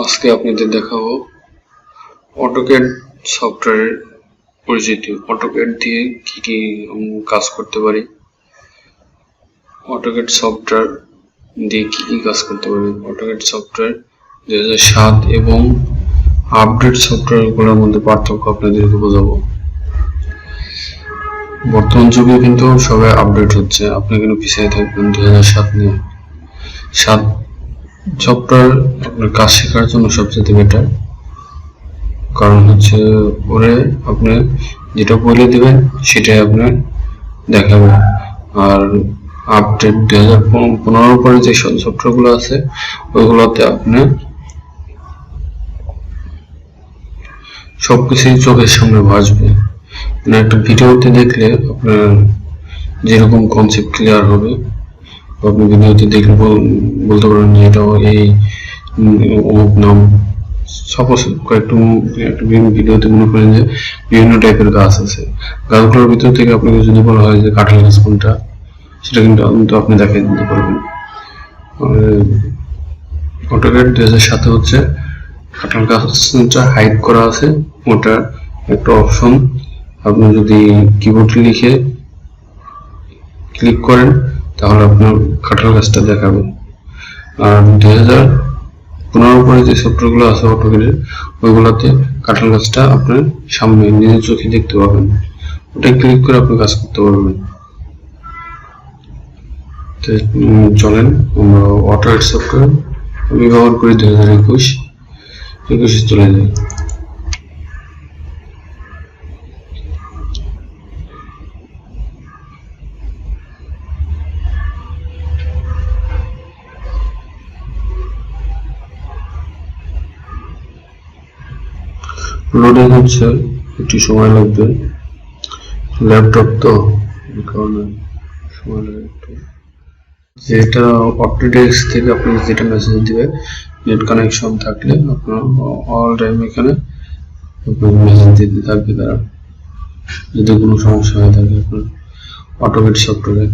আজকে আপনাদের দেখাবো অটোক্যাড সফটওয়্যারের পরিচিতি। অটোক্যাড দিয়ে কি কি কাজ করতে পারি, অটোক্যাড সফটওয়্যার দিয়ে কি কি কাজ করতে পারি। অটোক্যাড সফটওয়্যার 2007 এবং আপডেট সফটওয়্যারগুলোর মধ্যে পার্থক্য আপনাদেরকে বোঝাবো। বর্তমান যুগে কিন্তু সবাই আপডেট হচ্ছে, আপনি কিন্তু পিছিয়ে থাকবেন 2007 নিয়ে। 7 সফটওয়্যার আপনার কাজ শেখার জন্য সবচেয়ে বেটার, কারণ হচ্ছে ওরে আপনি যেটা বলে দিবেন সেটাই আপনার দেখাবে। আর আপডেট 2015 পরে যে সফটওয়্যারগুলো আছে ওইগুলোতে আপনি সবকিছুই চোখের সামনে ভাসবে। মানে একটা ভিডিওতে দেখলে আপনার যেরকম কনসেপ্ট ক্লিয়ার হবে, আপনি ভিডিওতে দেখলে বলতে পারেন যে এটা এই অমুক নাম। সাপোজ একটা ভিডিওতে মনে করেন যে বিভিন্ন টাইপের গাছ আছে, গাছগুলোর ভিতর থেকে আপনাকে যদি বলা হয় যে কাঁঠাল গাছ কোনটা, সেটা কিন্তু আপনি দেখাই দিতে পারবেন। অটোক্যাড 2007 হচ্ছে কাঁঠাল গাছটা হাইড করা আছে, ওটা একটা অপশন। আপনি যদি কিবোর্ডে লিখে ক্লিক করেন তাহলে আপনার কাঁঠাল গাছটা দেখাবে। আর 2015 পরে যে সফটওয়্যারগুলো আছে অটোক্যাডের, ওইগুলোতে কাঁঠাল গাছটা আপনার সামনে নিজের চোখে দেখতে পাবেন, ওটা ক্লিক করে আপনি কাজ করতে পারবেন। চলেন আমরা অটোক্যাড সফটওয়্যার আমি ব্যবহার করি 2021 চলে যাই। লোডিং হচ্ছে, একটু সময় লাগবে, ল্যাপটপ তো কারণে সময় লাগে একটু। যেটা অটোডেস্ক থেকে আপনি যেটা মেসেজ দিবে, নেট কানেকশন থাকলে আপনার অল টাইম এখানে মেসেজ দিতে থাকবে তারা, যদি কোনো সমস্যা হয়ে থাকে আপনার অটোক্যাড সফটওয়্যারে।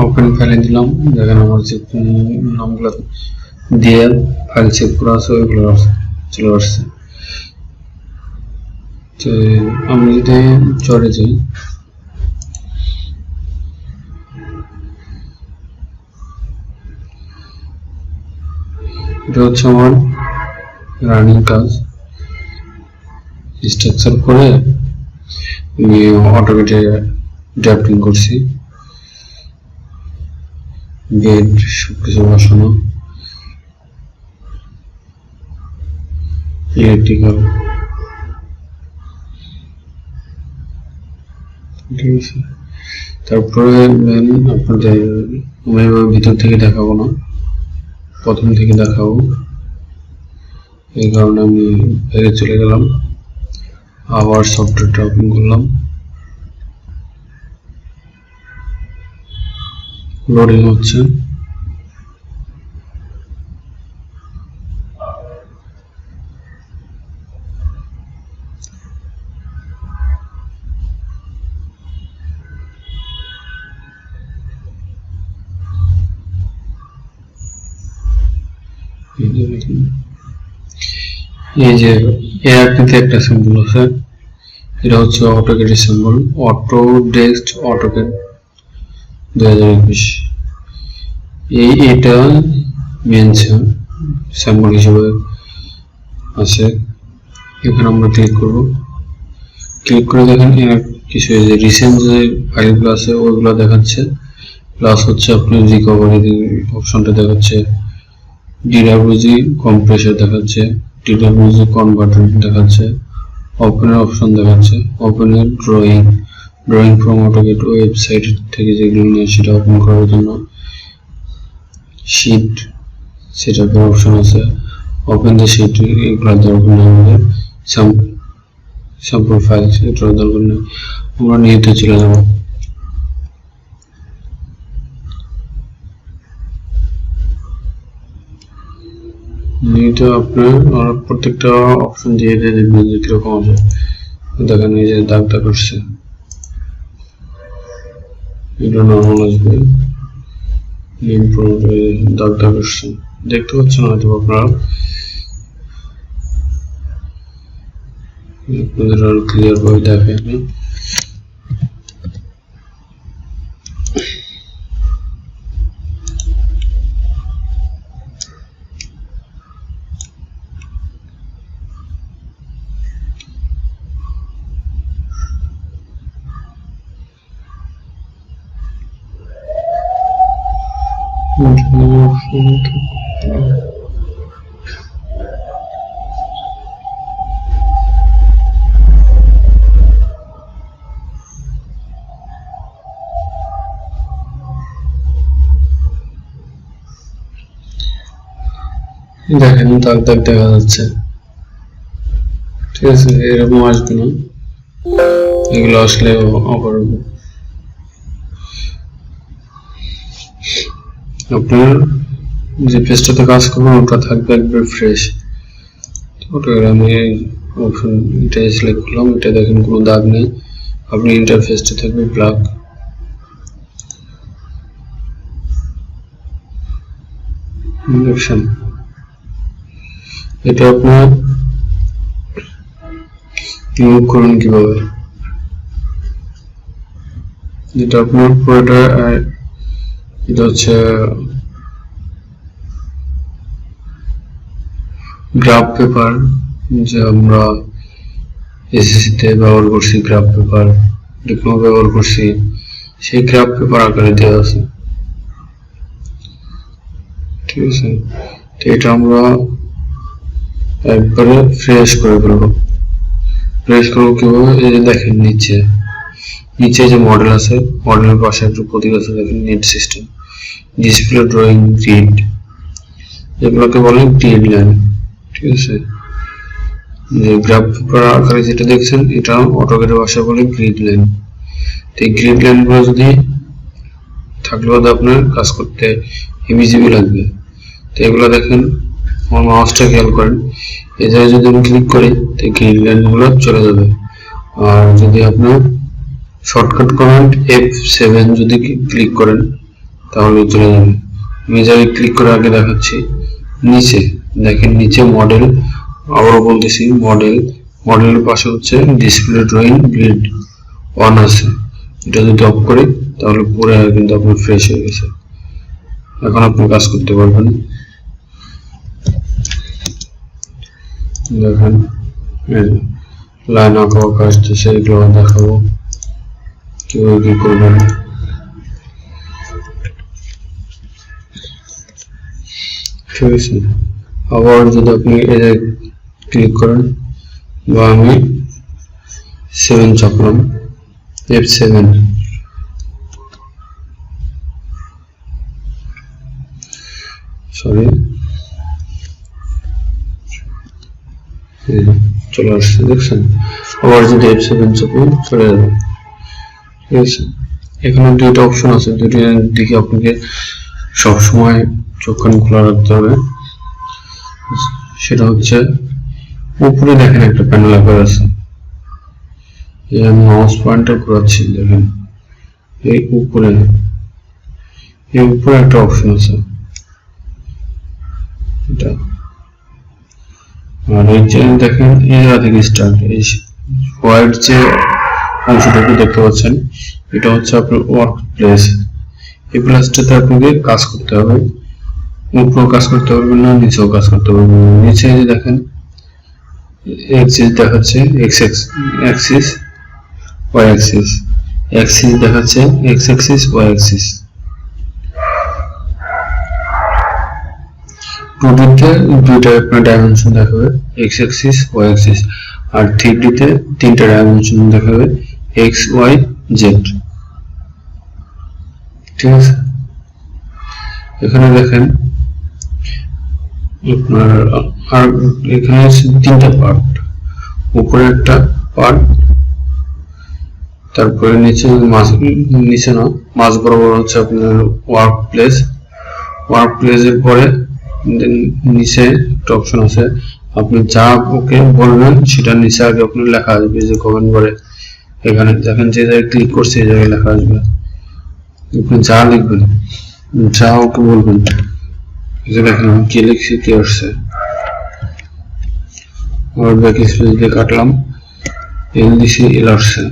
ওপেন ফাইলে দিলাম, দেখেন আমার যে নামগুলো দিয়ে ফাইল সেভ করা আছে ওইগুলো চলে আসছে। তো আমি যদি চলে যাই, এটা হচ্ছে আমার রানিং কাজ। স্ট্রাকচার করে আমি অটোক্যাডে ড্রাফটিং করছি, বেড সবকিছু বসানো, ইলেকট্রিক্যাল, ঠিক আছে। তারপরে আপনাদের আমি ভিতর থেকে দেখাবো না, প্রথম থেকে দেখাবো, এই কারণে আমি বাইরে চলে গেলাম, আবার সফটওয়্যারটা ওপেন করলাম। লোডিং হচ্ছে, এই যে এআরপিতে একটা সিম্বল আছে, এটা হচ্ছে অটোক্যাডের সিম্বল, অটোডেস্ক অটোক্যাড 2021। এটা মেন সিম্বল হিসেবে আছে। এখানে আমরা ক্লিক করব, ক্লিক করে দেখেন কিছু যে রিসেন্ট যে ফাইলগুলো আছে ওইগুলো দেখাচ্ছে, প্লাস হচ্ছে আপনার রিকভারি অপশনটা দেখাচ্ছে, ডিডব্লিউজি কম্প্রেসর দেখাচ্ছে, ডিডব্লিউজি কনভার্টার দেখাচ্ছে, ওপেনের অপশন দেখাচ্ছে, ওপেনের ড্রয়িং ফ্রম অটোক্যাড ওয়েবসাইট থেকে যেগুলো নিয়ে সেটা ওপেন করার জন্য, শিট সেটআপের অপশন আছে, ওপেন দ্য শিট এগুলো দরকার নেই, আমাদের স্যাম্পল ফাইল এটা দরকার নেই, আমরা নিতে চলে যাব। নিতে আপনার প্রত্যেকটা অপশন দিয়ে দেখবেন যে কিরকম আছে। দেখেন এই যে দাগ দাগ করছে, এটা নর্মাল আসবে, দাগ দাগ করছে, দেখতে পাচ্ছেন হয়তো আপনারা, আপনাদের আরো ক্লিয়ার ভাবে দেখে আমি দেখেন দাগ দাগ দেখা যাচ্ছে, ঠিক আছে, এরকম আসবে না, এগুলো আসলে অপারবে। আপনার যে পেজটাতে কাজ করবেন ওটা থাকবে একবার ফ্রেশ, ওটা আমি অপশন এটা সিলেক্ট করলাম, এটা দেখেন কোনো দাগ নেই, আপনি ইন্টারফেসটা থাকবে ব্ল্যাক, দেখছেন, এটা আপনার রিমুভ করুন কিভাবে, যেটা আপনার পুরোটা, এটা হচ্ছে গ্রাফ পেপার, যে আমরা এসএসসি তে ব্যবহার করছি, গ্রাফ পেপার ডিপ্লোমা ব্যবহার করছি, সেই গ্রাফ পেপার আকারে দেওয়া আছে, ঠিক আছে। তো এটা আমরা একবারে ফ্রেশ করে ফেলবো, ফ্রেশ করবো কিভাবে, এই যে দেখেন নিচে যে মডেল আছে, মডেলের পাশে একটু প্রতীক আছে, দেখেন net system, display, drawing, grid, এগুলোকে বলে গ্রিড লাইন, ঠিক আছে। যে গ্রাফ পেপার আকারে যেটা দেখছেন এটা অটোক্যাডের ভাষায় বলে গ্রিড লাইন। তো এই গ্রিড লাইন গুলো যদি থাকলেও আপনার কাজ করতে ইজিবি লাগবে। তো এগুলো দেখেন, আমার মাউসটা খেয়াল করেন, এই জায়গায় যদি আমি ক্লিক করি তো গ্রিড লাইন গুলো চলে যাবে, আর যদি আপনার শর্টকাট কমান্ড F7 যদি ক্লিক করেন তাহলে চলে যাবে। আমি জায়গায় ক্লিক করে আগে দেখাচ্ছি, নিচে দেখেন, নিচে মডেল, আবারও বলতেছি মডেলের পাশে হচ্ছে ডিসপ্লে, ড্রয়িং, গ্রিড অন আছে, এটা যদি অফ করি তাহলে পুরো কিন্তু আপনার ফ্রেশ হয়ে গেছে, এখন আপনি কাজ করতে পারবেন। দেখেন লাইন আঁকা আসতেছে, এগুলো দেখাবো কিভাবে কি করবেন। ঠিক আছে, আবার যদি আপনি এর ক্লিক করেন, বা আমি 7 চাপলাম, F7, সরি চলে আসছে, দেখছেন, আবার যদি F7 চাপি চলে যাবে, ঠিক আছে। এখানে দুইটা অপশন আছে, দুইটার দিকে আপনাকে সবসময় চোখ কান খোলা রাখতে হবে। সেটা হচ্ছে উপরে দেখেন একটা প্যানেল আকার আছে, আমি মাউস পয়েন্টার ঘোরাচ্ছি, দেখেন এই উপরে একটা অপশন আছে, এটা, আর এই যে দেখেন এই জায়গা থেকে স্টার্ট, এই হোয়াইট যে অংশটুকু দেখতে পাচ্ছেন এটা হচ্ছে আপনার ওয়ার্ক প্লেস। এই প্লেসটাতে আপনাকে কাজ করতে হবে, উপরেও কাজ করতে পারবেন না, নিচেও কাজ করতে পারবেন না। নিচে যে দেখেন এক্সিস দেখাচ্ছে, X axis, Y axis, axis দেখাচ্ছে, X axis, Y axis. 2D তে দুইটা আপনার ডাইমেনশন দেখাবে, এক্স অ্যাক্সিস, ওয়াই অ্যাক্সিস, আর 3D তে তিনটা ডাইমেনশন দেখাবে, এক্স, ওয়াই, জেড, ঠিক আছে। এখানে দেখেন আপনার, আর এখানে তিনটা পার্ট, উপরে একটা পার্ট, তারপরে নিচে না মাঝ বরাবর হচ্ছে আপনার ওয়ার্ক প্লেসের পরে নিচে একটা অপশন আছে আপনি যা ওকে বলবেন সেটা নিচে আগে আপনি লেখা আসবে, যে কমেন্ট করে এখানে দেখেন যে জায়গায় ক্লিক করছে এই জায়গায় লেখা আসবে, আপনি যা লিখবেন যা ওকে বলবেন। যে দেখেন আমি কি লিখছি কি আসছে, আবার ব্যাক স্পেস দিয়ে কাটলাম, এল দিছি এল আসছে,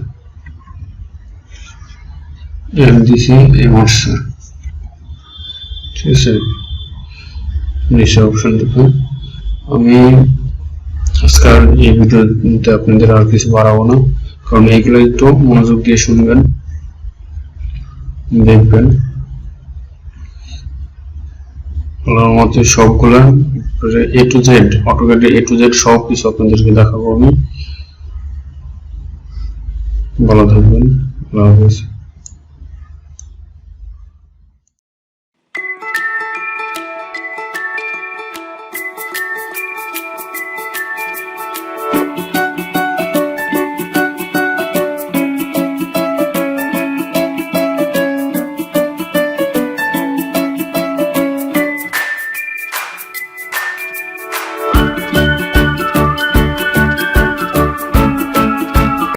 এম দিছি এম আসছে, ঠিক আছে। নিচে অপশন দেখুন, আমি আজকাল এই ভিডিওতে আপনাদের আর কিছু বাড়াবো না, কারণ এইগুলো একটু মনোযোগ দিয়ে শুনবেন, দেখবেন। মধ্যে সবগুলা এ to Z, অটোক্যাডে A to Z সব কিছু আপনাদেরকে দেখাবো আমি। ভালো থাকবেন, আল্লাহ হাফেজ।